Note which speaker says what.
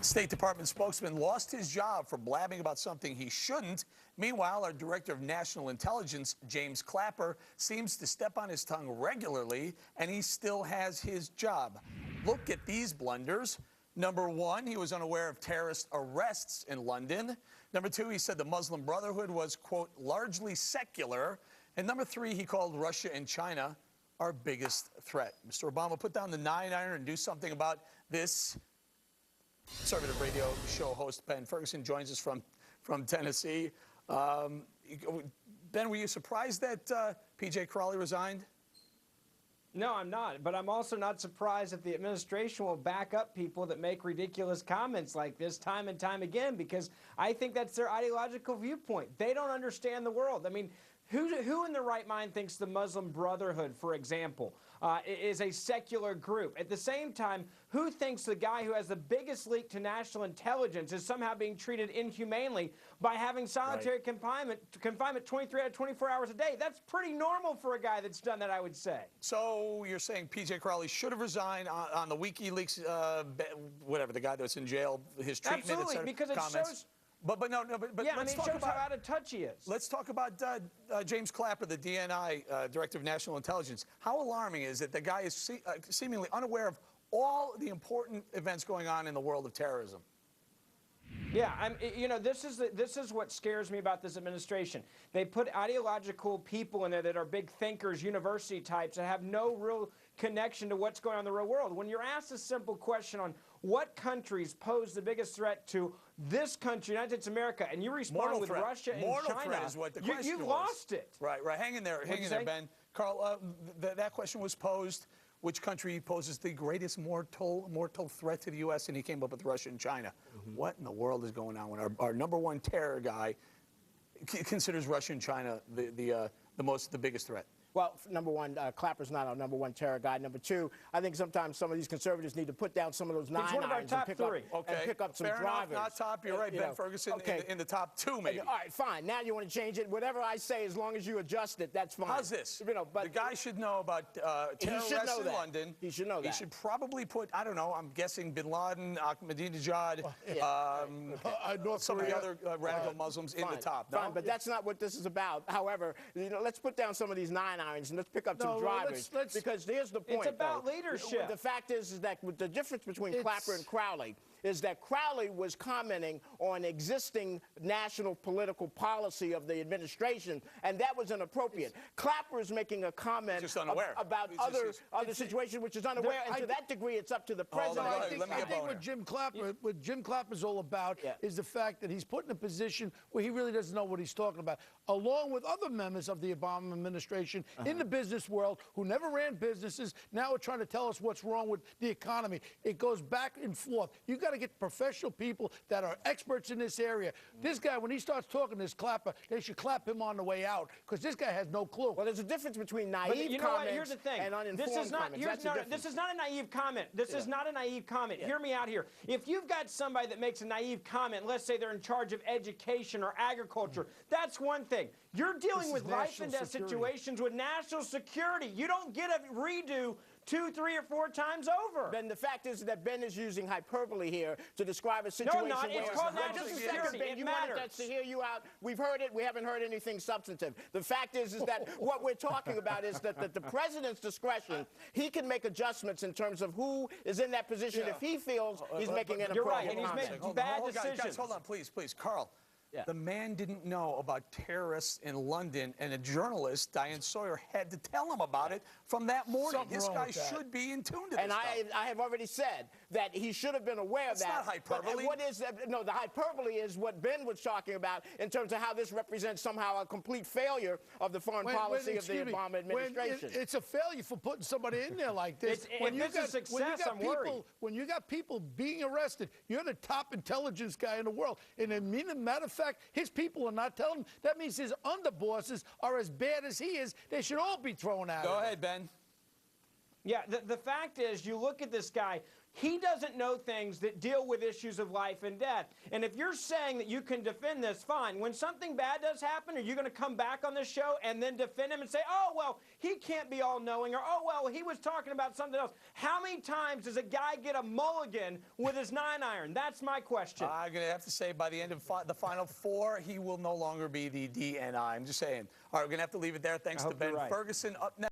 Speaker 1: State Department spokesman lost his job for blabbing about something he shouldn't. Meanwhile, our Director of National Intelligence, James Clapper, seems to step on his tongue regularly, and he still has his job. Look at these blunders. Number one, he was unaware of terrorist arrests in London. Number two, he said the Muslim Brotherhood was, quote, largely secular. And number three, he called Russia and China our biggest threat. Mr. Obama, put down the 9-iron and do something about this. Conservative radio show host Ben Ferguson joins us from Tennessee. Ben, were you surprised that P.J. Crowley resigned?
Speaker 2: No, I'm not. But I'm also not surprised that the administration will back up people that make ridiculous comments like this time and time again, because I think that's their ideological viewpoint. They don't understand the world. I mean, who in their right mind thinks the Muslim Brotherhood, for example, is a secular group? At the same time, who thinks the guy who has the biggest leak to national intelligence is somehow being treated inhumanely by having solitary confinement 23 out of 24 hours a day? That's pretty normal for a guy that's done that, I would say.
Speaker 1: So you're saying P.J. Crowley should have resigned on the WikiLeaks, whatever, the guy that's in jail, his treatment,
Speaker 2: absolutely, because it shows.
Speaker 1: But yeah,
Speaker 2: let's talk about how out of touch he is.
Speaker 1: Let's talk about James Clapper, the DNI Director of National Intelligence. How alarming is it the guy is seemingly unaware of all the important events going on in the world of terrorism?
Speaker 2: Yeah, this is what scares me about this administration. They put ideological people in there that are big thinkers, university types, that have no real connection to what's going on in the real world. When you're asked a simple question on what countries pose the biggest threat to this country, United States of America, and you respond with Russia and China,
Speaker 1: threat is what the question
Speaker 2: you've
Speaker 1: was.
Speaker 2: Lost it.
Speaker 1: Right. Hang in there, Ben. Carl, that question was posed. Which country poses the greatest mortal threat to the U.S.? And he came up with Russia and China. What in the world is going on when our number one terror guy considers Russia and China the biggest threat?
Speaker 3: Well, number one, Clapper's not our number one terror guy. Number two, I think sometimes some of these conservatives need to put down some of those 9-irons and pick up some
Speaker 1: Fair
Speaker 3: drivers.
Speaker 1: Enough, not top. You're right, Ben Ferguson in the top two, maybe.
Speaker 3: All right, fine. Now you want to change it. Whatever I say, as long as you adjust it, that's fine.
Speaker 1: How's this?
Speaker 3: But
Speaker 1: the guy should know about terror arrests in London.
Speaker 3: He should know that.
Speaker 1: He should probably put, I don't know, I'm guessing Bin Laden, Ahmadinejad, some of the other radical Muslims in the top.
Speaker 3: Fine, but that's not what this is about. However, let's put down some of these 9-irons and let's pick up some drivers. Because here's the point.
Speaker 2: It's about leadership.
Speaker 3: The fact is that the difference between Clapper and Crowley is that Crowley was commenting on existing national political policy of the administration, and that was inappropriate. Clapper is making a comment about other situations which is unaware, and to that degree, it's up to the president.
Speaker 4: I think what Jim Clapper's all about is the fact that he's put in a position where he really doesn't know what he's talking about, along with other members of the Obama administration in the business world who never ran businesses, now are trying to tell us what's wrong with the economy. It goes back and forth. You got to get professional people that are experts in this area. This guy, when he starts talking, this Clapper, they should clap him on the way out, because this guy has no clue.
Speaker 3: Well, there's a difference between naive comments and uninformed comments.
Speaker 2: This is not a naive comment. This is not a naive comment. Hear me out here. If you've got somebody that makes a naive comment, let's say they're in charge of education or agriculture, that's one thing. You're dealing with life and death situations with national security. You don't get a redo 2, 3, or 4 times over.
Speaker 3: Ben, the fact is that Ben is using hyperbole here to describe a situation.
Speaker 2: No, it's called national security.
Speaker 3: Ben, you wanted us to hear you out. We've heard it. We haven't heard anything substantive. The fact is that what we're talking about is that the president's discretion, he can make adjustments in terms of who is in that position if he feels he's making an appropriate comment.
Speaker 2: You're right, and he's making bad decisions.
Speaker 1: Guys, hold on, please. Carl. The man didn't know about terrorists in London, and a journalist, Diane Sawyer, had to tell him about it from that morning. This guy should be in tune to this stuff.
Speaker 3: I have already said that he should have been aware of that.
Speaker 1: It's not hyperbole.
Speaker 3: The hyperbole is what Ben was talking about in terms of how this represents somehow a complete failure of the foreign policy of the Obama administration.
Speaker 4: It's a failure for putting somebody in there like this.
Speaker 2: When
Speaker 4: you got people being arrested, you're the top intelligence guy in the world. And a matter of fact, his people are not telling him. That means his underbosses are as bad as he is. They should all be thrown out.
Speaker 1: Go ahead, Ben.
Speaker 2: Yeah, the fact is, you look at this guy, he doesn't know things that deal with issues of life and death. And if you're saying that you can defend this, fine. When something bad does happen, are you going to come back on this show and then defend him and say, oh, well, he can't be all-knowing, or, oh, well, he was talking about something else? How many times does a guy get a mulligan with his 9-iron? That's my question.
Speaker 1: I'm going to have to say by the end of the Final Four, he will no longer be the DNI. I'm just saying. All right, we're going to have to leave it there. Thanks to Ben Ferguson. Up next.